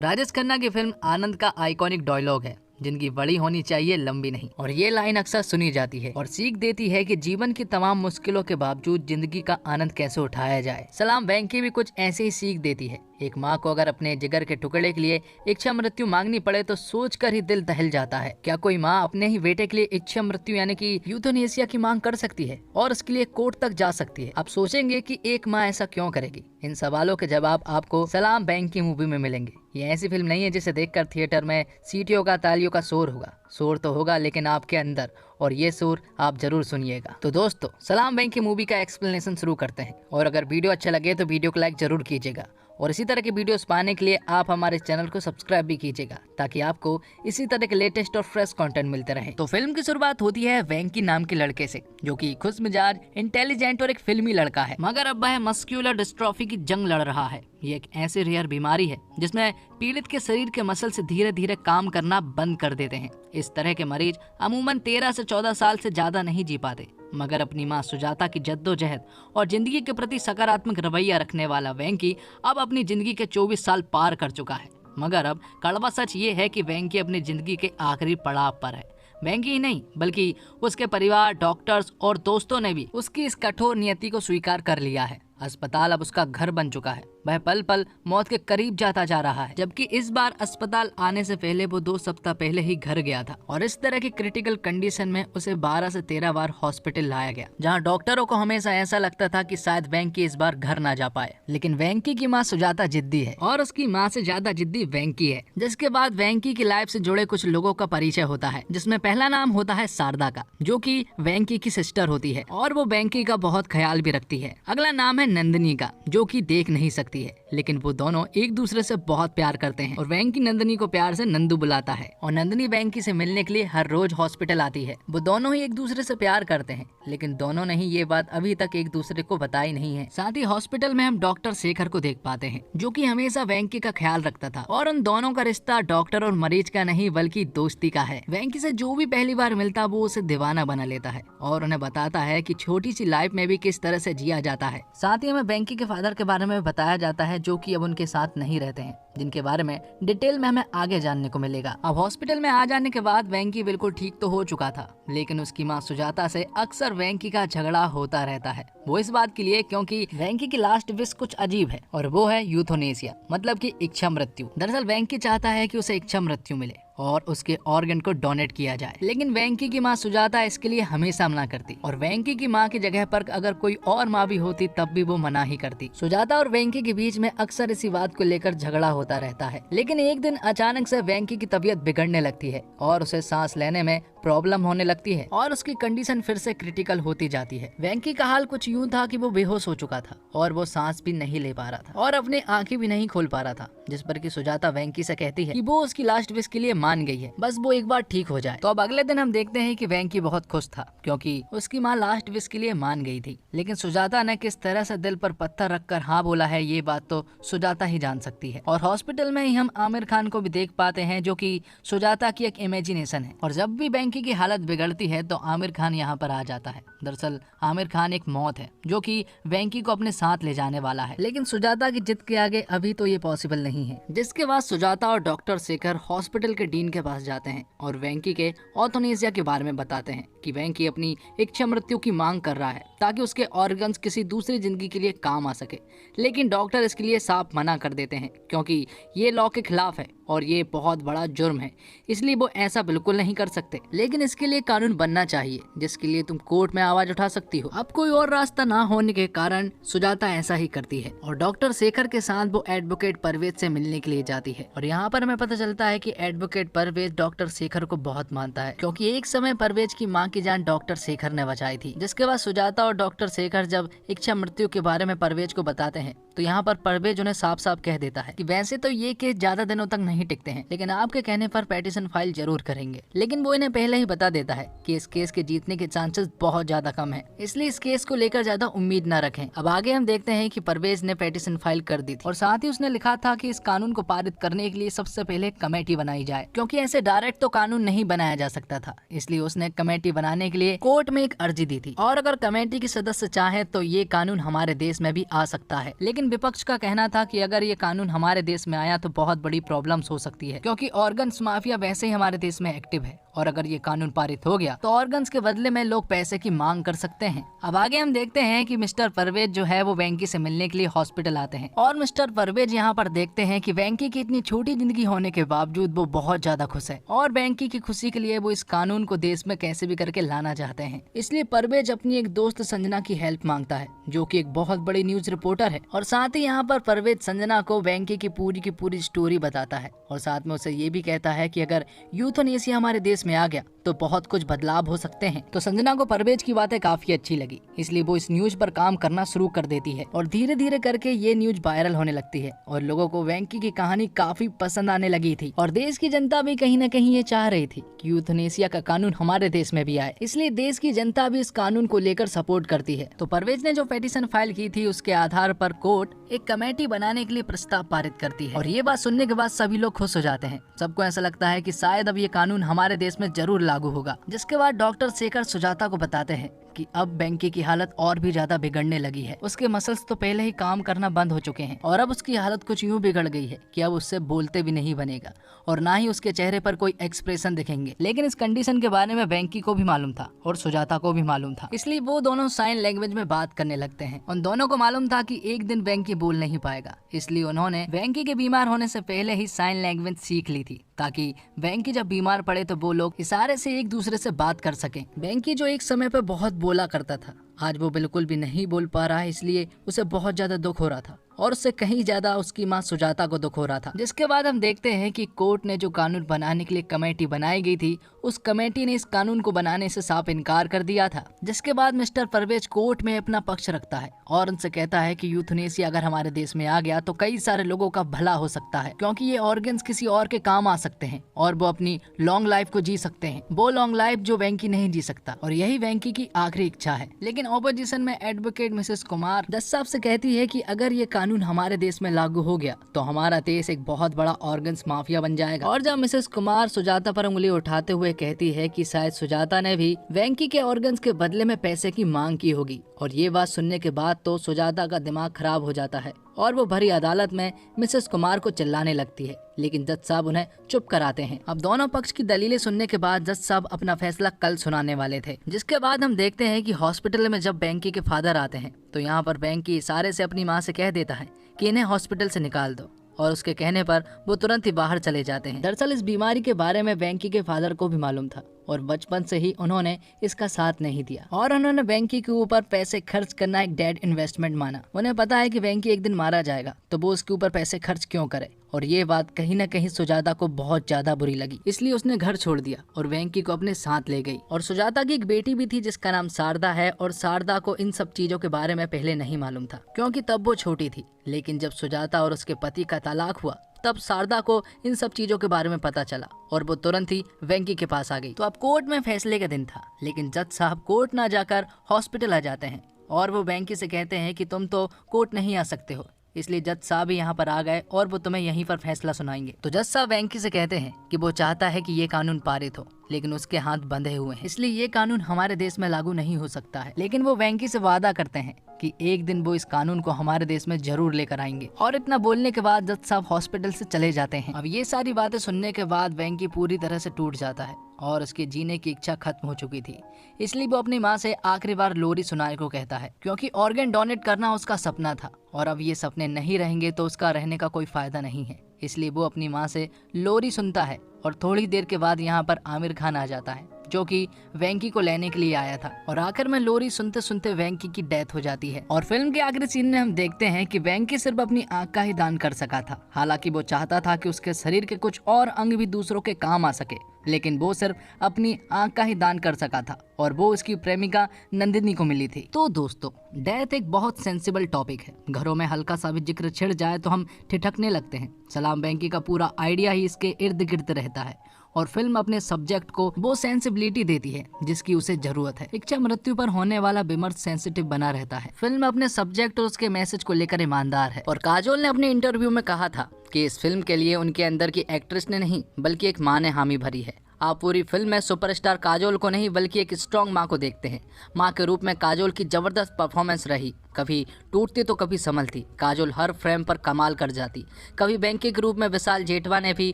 राजेश खन्ना की फिल्म आनंद का iconic dialogue है, जिंदगी बड़ी होनी चाहिए लंबी नहीं। और ये लाइन अक्सर सुनी जाती है और सीख देती है कि जीवन की तमाम मुश्किलों के बावजूद जिंदगी का आनंद कैसे उठाया जाए। सलाम वेंकी भी कुछ ऐसे ही सीख देती है। एक माँ को अगर अपने जिगर के टुकड़े के लिए इच्छा मृत्यु मांगनी पड़े तो सोचकर ही दिल दहल जाता है। क्या कोई माँ अपने ही बेटे के लिए इच्छा मृत्यु यानी कि यूथेनेसिया की मांग कर सकती है और उसके लिए कोर्ट तक जा सकती है? आप सोचेंगे कि एक माँ ऐसा क्यों करेगी? इन सवालों के जवाब आपको सलाम वेंकी मूवी में मिलेंगे। ये ऐसी फिल्म नहीं है जिसे देखकर थिएटर में सीटियों का तालियों का शोर होगा। शोर तो होगा लेकिन आपके अंदर, और ये शोर आप जरूर सुनिएगा। तो दोस्तों, सलाम वेंकी मूवी का एक्सप्लेनेशन शुरू करते हैं। और अगर वीडियो अच्छा लगे तो वीडियो को लाइक जरूर कीजिएगा और इसी तरह के वीडियोस पाने के लिए आप हमारे चैनल को सब्सक्राइब भी कीजिएगा ताकि आपको इसी तरह के लेटेस्ट और फ्रेश कंटेंट मिलते रहे। तो फिल्म की शुरुआत होती है वेंकी नाम के लड़के से, जो कि खुश मिजाज, इंटेलिजेंट और एक फिल्मी लड़का है, मगर अब वह मस्क्यूलर डिस्ट्रॉफी की जंग लड़ रहा है। ये एक ऐसी रेयर बीमारी है जिसमें पीड़ित के शरीर के मसल से धीरे धीरे काम करना बंद कर देते हैं। इस तरह के मरीज अमूमन 13 से 14 साल से ज्यादा नहीं जी पाते, मगर अपनी मां सुजाता की जद्दोजहद और जिंदगी के प्रति सकारात्मक रवैया रखने वाला वेंकी अब अपनी जिंदगी के 24 साल पार कर चुका है। मगर अब कड़वा सच ये है कि वेंकी अपनी जिंदगी के आखिरी पड़ाव पर है। वेंकी ही नहीं बल्कि उसके परिवार, डॉक्टर्स और दोस्तों ने भी उसकी इस कठोर नियति को स्वीकार कर लिया है। अस्पताल अब उसका घर बन चुका है। वह पल पल मौत के करीब जाता जा रहा है, जबकि इस बार अस्पताल आने से पहले वो 2 सप्ताह पहले ही घर गया था। और इस तरह की क्रिटिकल कंडीशन में उसे 12 से 13 बार हॉस्पिटल लाया गया, जहां डॉक्टरों को हमेशा ऐसा लगता था कि शायद वेंकी इस बार घर ना जा पाए। लेकिन वेंकी की माँ सुजाता जिद्दी है और उसकी माँ से ज्यादा जिद्दी वेंकी है। जिसके बाद वेंकी की लाइफ से जुड़े कुछ लोगों का परिचय होता है, जिसमें पहला नाम होता है शारदा का, जो की वेंकी की सिस्टर होती है और वो वेंकी का बहुत ख्याल भी रखती है। अगला नाम है नंदिनी का, जो की देख नहीं सकती है, लेकिन वो दोनों एक दूसरे से बहुत प्यार करते हैं और वेंकी नंदिनी को प्यार से नंदू बुलाता है और नंदिनी वेंकी से मिलने के लिए हर रोज हॉस्पिटल आती है। वो दोनों ही एक दूसरे से प्यार करते हैं, लेकिन दोनों ने ही ये बात अभी तक एक दूसरे को बताई नहीं है। साथ ही हॉस्पिटल में हम डॉक्टर शेखर को देख पाते हैं, जो कि हमेशा वेंकी का ख्याल रखता था और उन दोनों का रिश्ता डॉक्टर और मरीज का नहीं बल्कि दोस्ती का है। वेंकी से जो भी पहली बार मिलता वो उसे दीवाना बना लेता है और उन्हें बताता है कि छोटी सी लाइफ में भी किस तरह से जिया जाता है। साथ ही हमें वेंकी के फादर के बारे में बताया जाता है, जो कि अब उनके साथ नहीं रहते हैं, जिनके बारे में डिटेल में हमें आगे जानने को मिलेगा। अब हॉस्पिटल में आ जाने के बाद वेंकी बिल्कुल ठीक तो हो चुका था, लेकिन उसकी माँ सुजाता से अक्सर वेंकी का झगड़ा होता रहता है। वो इस बात के लिए क्योंकि वेंकी की लास्ट विश कुछ अजीब है और वो है यूथेनेसिया, मतलब कि इच्छा मृत्यु। दरअसल वेंकी चाहता है कि उसे इच्छा मृत्यु मिले और उसके ऑर्गन को डोनेट किया जाए, लेकिन वेंकी की माँ सुजाता इसके लिए हमेशा मना करती और वेंकी की माँ की जगह पर अगर कोई और माँ भी होती तब भी वो मना ही करती। सुजाता और वेंकी के बीच में अक्सर इसी बात को लेकर झगड़ा होता रहता है। लेकिन एक दिन अचानक से वेंकी की तबीयत बिगड़ने लगती है और उसे सांस लेने में प्रॉब्लम होने लगती है और उसकी कंडीशन फिर से क्रिटिकल होती जाती है। वेंकी का हाल कुछ यूं था कि वो बेहोश हो चुका था और वो सांस भी नहीं ले पा रहा था और अपनी आंखें भी नहीं खोल पा रहा था, जिस पर कि सुजाता वेंकी से कहती है कि वो उसकी लास्ट विश के लिए मान गई है, बस वो एक बार ठीक हो जाए। तो अब अगले दिन हम देखते हैं कि वेंकी बहुत खुश था क्योंकि उसकी माँ लास्ट विश के लिए मान गई थी। लेकिन सुजाता ने किस तरह से दिल पर पत्थर रखकर हाँ बोला है, ये बात तो सुजाता ही जान सकती है। और हॉस्पिटल में ही हम आमिर खान को भी देख पाते हैं, जो कि सुजाता की एक इमेजिनेशन है। और जब भी वेंकी की हालत बिगड़ती है तो आमिर खान यहाँ पर आ जाता है। दरअसल आमिर खान एक मौत है जो कि वेंकी को अपने साथ ले जाने वाला है, लेकिन सुजाता की जिद के आगे अभी तो ये पॉसिबल नहीं है। जिसके बाद सुजाता और डॉक्टर शेखर हॉस्पिटल के डीन के पास जाते हैं और वेंकी के ऑर्थोनेसिया के बारे में बताते हैं कि वेंकी अपनी इच्छा मृत्यु की मांग कर रहा है ताकि उसके ऑर्गन्स किसी दूसरी जिंदगी के लिए काम आ सके। लेकिन डॉक्टर इसके लिए साफ मना कर देते हैं क्योंकि ये लॉ के खिलाफ है और ये बहुत बड़ा जुर्म है, इसलिए वो ऐसा बिल्कुल नहीं कर सकते। लेकिन इसके लिए कानून बनना चाहिए जिसके लिए तुम कोर्ट में आवाज उठा सकती हो। अब कोई और रास्ता ना होने के कारण सुजाता ऐसा ही करती है और डॉक्टर शेखर के साथ वो एडवोकेट परवेज से मिलने के लिए जाती है। और यहाँ पर हमें पता चलता है कि एडवोकेट परवेज डॉक्टर शेखर को बहुत मानता है क्योंकि एक समय परवेज की माँ की जान डॉक्टर शेखर ने बचाई थी। जिसके बाद सुजाता और डॉक्टर शेखर जब इच्छा मृत्यु के बारे में परवेज को बताते हैं तो यहाँ पर परवेज उन्हें साफ साफ कह देता है कि वैसे तो ये केस ज्यादा दिनों तक नहीं टिकते हैं, लेकिन आपके कहने पर पेटिशन फाइल जरूर करेंगे। लेकिन वो इन्हें पहले ही बता देता है कि इस केस के जीतने के चांसेस बहुत ज्यादा कम है, इसलिए इस केस को लेकर ज्यादा उम्मीद न रखें। अब आगे हम देखते हैं कि परवेज ने पेटिशन फाइल कर दी थी और साथ ही उसने लिखा था कि इस कानून को पारित करने के लिए सबसे पहले कमेटी बनाई जाए, क्योंकि ऐसे डायरेक्ट तो कानून नहीं बनाया जा सकता था। इसलिए उसने कमेटी बनाने के लिए कोर्ट में एक अर्जी दी थी और अगर कमेटी के सदस्य चाहे तो ये कानून हमारे देश में भी आ सकता है। लेकिन लेकिन विपक्ष का कहना था कि अगर ये कानून हमारे देश में आया तो बहुत बड़ी प्रॉब्लम्स हो सकती है, क्योंकि ऑर्गन्स माफिया वैसे ही हमारे देश में एक्टिव है और अगर ये कानून पारित हो गया तो ऑर्गन्स के बदले में लोग पैसे की मांग कर सकते हैं। अब आगे हम देखते हैं कि मिस्टर परवेज जो है वो वेंकी से मिलने के लिए हॉस्पिटल आते हैं और मिस्टर परवेज यहाँ पर देखते हैं कि वेंकी की इतनी छोटी जिंदगी होने के बावजूद वो बहुत ज्यादा खुश है और वेंकी की खुशी के लिए वो इस कानून को देश में कैसे भी करके लाना चाहते हैं। इसलिए परवेज अपनी एक दोस्त संजना की हेल्प मांगता है जो कि एक बहुत बड़ी न्यूज रिपोर्टर है और साथ ही यहाँ पर परवेज संजना को वेंकी की पूरी स्टोरी बताता है और साथ में उसे ये भी कहता है कि अगर यूथनेसिया हमारे देश में आ गया तो बहुत कुछ बदलाव हो सकते हैं। तो संजना को परवेज की बातें काफी अच्छी लगी, इसलिए वो इस न्यूज पर काम करना शुरू कर देती है और धीरे धीरे करके ये न्यूज वायरल होने लगती है और लोगों को वेंकी की कहानी काफी पसंद आने लगी थी और देश की जनता भी कहीं न कहीं ये चाह रही थी कि यूथनेसिया का कानून हमारे देश में भी आए, इसलिए देश की जनता भी इस कानून को लेकर सपोर्ट करती है। तो परवेज ने जो पेटिशन फाइल की थी उसके आधार पर कोर्ट एक कमेटी बनाने के लिए प्रस्ताव पारित करती है और ये बात सुनने के बाद सभी लोग खुश हो जाते हैं। सबको ऐसा लगता है कि शायद अब ये कानून हमारे देश में जरूर लागू होगा। जिसके बाद डॉक्टर शेखर सुजाता को बताते हैं कि अब वेंकी की हालत और भी ज्यादा बिगड़ने लगी है। उसके मसल्स तो पहले ही काम करना बंद हो चुके हैं और अब उसकी हालत कुछ यूं बिगड़ गई है कि अब उससे बोलते भी नहीं बनेगा और ना ही उसके चेहरे पर कोई एक्सप्रेशन दिखेंगे। लेकिन इस कंडीशन के बारे में वेंकी को भी मालूम था और सुजाता को भी मालूम था, इसलिए वो दोनों साइन लैंग्वेज में बात करने लगते हैं। उन दोनों को मालूम था कि एक दिन वेंकी बोल नहीं पाएगा, इसलिए उन्होंने वेंकी के बीमार होने से पहले ही साइन लैंग्वेज सीख ली थी ताकि वेंकी जब बीमार पड़े तो वो लोग इशारे से एक दूसरे से बात कर सकें। वेंकी जो एक समय पर बहुत बोला करता था, आज वो बिल्कुल भी नहीं बोल पा रहा है, इसलिए उसे बहुत ज्यादा दुख हो रहा था और उससे कहीं ज्यादा उसकी माँ सुजाता को दुख हो रहा था। जिसके बाद हम देखते हैं कि कोर्ट ने जो कानून बनाने के लिए कमेटी बनाई गई थी, उस कमेटी ने इस कानून को बनाने से साफ इनकार कर दिया था। जिसके बाद मिस्टर परवेज कोर्ट में अपना पक्ष रखता है और उनसे कहता है कि यूथनेसिया अगर हमारे देश में आ गया तो कई सारे लोगों का भला हो सकता है, क्योंकि ये ऑर्गन्स किसी और के काम आ सकते हैं और वो अपनी लॉन्ग लाइफ को जी सकते हैं, वो लॉन्ग लाइफ जो वेंकी नहीं जी सकता और यही वेंकी की आखिरी इच्छा है। लेकिन ऑपोजिशन में एडवोकेट मिसेस कुमार जज साहब से कहती है कि अगर ये कानून हमारे देश में लागू हो गया तो हमारा देश एक बहुत बड़ा ऑर्गन्स माफिया बन जाएगा। और जब मिसेस कुमार सुजाता पर उंगली उठाते हुए कहती है कि शायद सुजाता ने भी वेंकी के ऑर्गन्स के बदले में पैसे की मांग की होगी और ये बात सुनने के बाद तो सुजाता का दिमाग खराब हो जाता है और वो भरी अदालत में मिसेस कुमार को चिल्लाने लगती है, लेकिन जज साहब उन्हें चुप कराते हैं। अब दोनों पक्ष की दलीलें सुनने के बाद जज साहब अपना फैसला कल सुनाने वाले थे। जिसके बाद हम देखते हैं कि हॉस्पिटल में जब वेंकी के फादर आते हैं तो यहाँ पर वेंकी इशारे से अपनी माँ से कह देता है कि इन्हें हॉस्पिटल से निकाल दो और उसके कहने पर वो तुरंत ही बाहर चले जाते हैं। दरअसल इस बीमारी के बारे में वेंकी के फादर को भी मालूम था और बचपन से ही उन्होंने इसका साथ नहीं दिया और उन्होंने वेंकी के ऊपर पैसे खर्च करना एक डेड इन्वेस्टमेंट माना। उन्हें पता है कि वेंकी एक दिन मारा जाएगा तो वो उसके ऊपर पैसे खर्च क्यों करे और ये बात कहीं न कहीं सुजाता को बहुत ज्यादा बुरी लगी, इसलिए उसने घर छोड़ दिया और वेंकी को अपने साथ ले गई। और सुजाता की एक बेटी भी थी जिसका नाम शारदा है और शारदा को इन सब चीजों के बारे में पहले नहीं मालूम था क्योंकि तब वो छोटी थी। लेकिन जब सुजाता और उसके पति का तलाक हुआ तब शारदा को इन सब चीजों के बारे में पता चला और वो तुरंत ही वेंकी के पास आ गई। तो अब कोर्ट में फैसले का दिन था, लेकिन जज साहब कोर्ट ना जाकर हॉस्पिटल आ जाते हैं और वो वेंकी से कहते हैं कि तुम तो कोर्ट नहीं आ सकते हो, इसलिए जज साहब यहाँ पर आ गए और वो तुम्हें यहीं पर फैसला सुनाएंगे। तो जज साहब वेंकी से कहते हैं कि वो चाहता है कि ये कानून पारित हो, लेकिन उसके हाथ बंधे हुए हैं, इसलिए ये कानून हमारे देश में लागू नहीं हो सकता है। लेकिन वो वेंकी से वादा करते हैं कि एक दिन वो इस कानून को हमारे देश में जरूर लेकर आएंगे। और इतना बोलने के बाद जज साहब हॉस्पिटल से चले जाते हैं। अब ये सारी बातें सुनने के बाद वेंकी पूरी तरह से टूट जाता है और उसके जीने की इच्छा खत्म हो चुकी थी, इसलिए वो अपनी माँ से आखिरी बार लोरी सुनाने को कहता है क्योंकि ऑर्गन डोनेट करना उसका सपना था और अब ये सपने नहीं रहेंगे तो उसका रहने का कोई फायदा नहीं है। इसलिए वो अपनी माँ से लोरी सुनता है और थोड़ी देर के बाद यहाँ पर आमिर खान आ जाता है जो कि वेंकी को लेने के लिए आया था और आखिर में लोरी सुनते सुनते वेंकी की डेथ हो जाती है। और फिल्म के आखिरी सीन में हम देखते हैं कि वेंकी सिर्फ अपनी आंख का ही दान कर सका था, हालांकि वो चाहता था कि उसके शरीर के कुछ और अंग भी दूसरों के काम आ सके, लेकिन वो सिर्फ अपनी आंख का ही दान कर सका था और वो उसकी प्रेमिका नंदिनी को मिली थी। तो दोस्तों, डेथ एक बहुत सेंसिबल टॉपिक है, घरों में हल्का सा भी जिक्र छिड़ जाए तो हम ठिठकने लगते हैं। सलाम वेंकी का पूरा आइडिया ही इसके इर्द गिर्द रहता है और फिल्म अपने सब्जेक्ट को वो सेंसिबिलिटी देती है जिसकी उसे जरूरत है। इच्छा मृत्यु पर होने वाला विमर्श सेंसिटिव बना रहता है। फिल्म अपने सब्जेक्ट और उसके मैसेज को लेकर ईमानदार है और काजोल ने अपने इंटरव्यू में कहा था कि इस फिल्म के लिए उनके अंदर की एक्ट्रेस ने नहीं बल्कि एक माँ ने हामी भरी है। आप पूरी फिल्म में सुपरस्टार काजोल को नहीं बल्कि एक स्ट्रॉन्ग माँ को देखते हैं। माँ के रूप में काजोल की जबरदस्त परफॉर्मेंस रही कभी टूटती तो कभी संभलती, काजोल हर फ्रेम पर कमाल कर जाती। कभी बैंक के रूप में विशाल जेठवा ने भी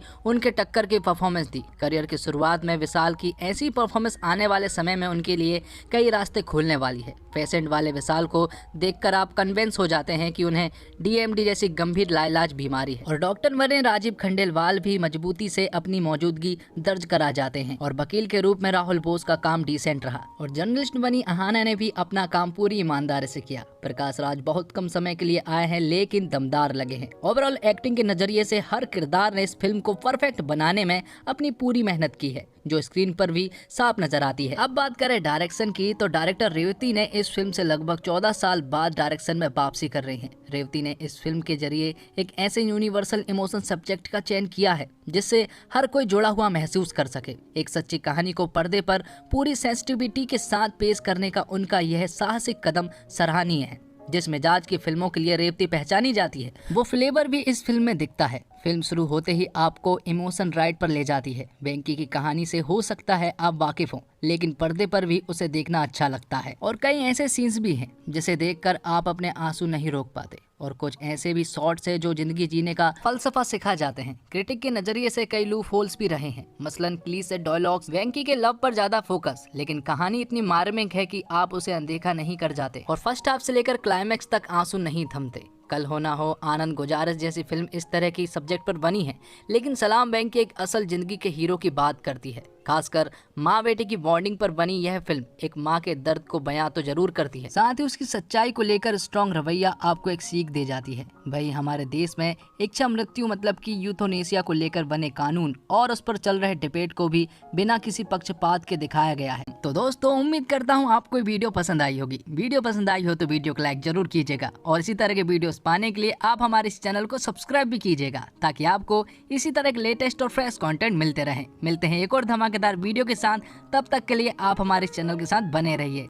उनके टक्कर की परफॉर्मेंस दी। करियर की शुरुआत में विशाल की ऐसी परफॉर्मेंस आने वाले समय में उनके लिए कई रास्ते खोलने वाली है। पेशेंट वाले विशाल को देखकर आप कन्विंस हो जाते हैं कि उन्हें डीएमडी जैसी गंभीर लाइलाज बीमारी है। और डॉक्टर बने राजीव खंडेलवाल भी मजबूती से अपनी मौजूदगी दर्ज करा जाते हैं। और वकील के रूप में राहुल बोस का काम डिसेंट रहा। और जर्नलिस्ट बनी अहाना ने भी अपना काम पूरी ईमानदारी से किया। प्रकाश राज बहुत कम समय के लिए आए हैं लेकिन दमदार लगे हैं। ओवरऑल एक्टिंग के नजरिए से हर किरदार ने इस फिल्म को परफेक्ट बनाने में अपनी पूरी मेहनत की है, जो स्क्रीन पर भी साफ नजर आती है। अब बात करें डायरेक्शन की, तो डायरेक्टर रेवती ने इस फिल्म से लगभग 14 साल बाद डायरेक्शन में वापसी कर रही हैं। रेवती ने इस फिल्म के जरिए एक ऐसे यूनिवर्सल इमोशन सब्जेक्ट का चयन किया है जिससे हर कोई जुड़ा हुआ महसूस कर सके। एक सच्ची कहानी को पर्दे पर पूरी सेंसिटिविटी के साथ पेश करने का उनका यह साहसिक कदम सराहनीय है। जिस मिजाज की फिल्मों के लिए रेवती पहचानी जाती है, वो फ्लेवर भी इस फिल्म में दिखता है। फिल्म शुरू होते ही आपको इमोशन राइड पर ले जाती है। वेंकी की कहानी से हो सकता है आप वाकिफ हो, लेकिन पर्दे पर भी उसे देखना अच्छा लगता है। और कई ऐसे सीन्स भी हैं जिसे देखकर आप अपने आंसू नहीं रोक पाते। और कुछ ऐसे भी शॉट्स हैं जो जिंदगी जीने का फलसफा सिखा जाते हैं। क्रिटिक के नजरिए से कई लूप होल्स भी रहे हैं, मसलन क्लीशे डायलॉग्स, वेंकी के लव पर ज्यादा फोकस, लेकिन कहानी इतनी मार्मिक है कि आप उसे अनदेखा नहीं कर जाते। और फर्स्ट हाफ से लेकर क्लाइमैक्स तक आंसू नहीं थमते। कल हो ना हो, आनंद गुजारिश जैसी फिल्म इस तरह की सब्जेक्ट पर बनी है, लेकिन सलाम वेंकी एक असल जिंदगी के हीरो की बात करती है। खासकर माँ बेटे की बॉन्डिंग पर बनी यह फिल्म एक माँ के दर्द को बयां तो जरूर करती है, साथ ही उसकी सच्चाई को लेकर स्ट्रॉन्ग रवैया आपको एक सीख दे जाती है। भाई हमारे देश में इच्छा मृत्यु मतलब कि यूथोनेसिया को लेकर बने कानून और उस पर चल रहे डिबेट को भी बिना किसी पक्षपात के दिखाया गया है। तो दोस्तों, उम्मीद करता हूँ आपको वीडियो पसंद आई होगी। वीडियो पसंद आई हो तो वीडियो को लाइक जरूर कीजिएगा और इसी तरह के वीडियोस पाने के लिए आप हमारे इस चैनल को सब्सक्राइब भी कीजिएगा, ताकि आपको इसी तरह के लेटेस्ट और फ्रेश कंटेंट मिलते रहे। मिलते हैं एक और धमाकेदार वीडियो के साथ, तब तक के लिए आप हमारे इस चैनल के साथ बने रहिए।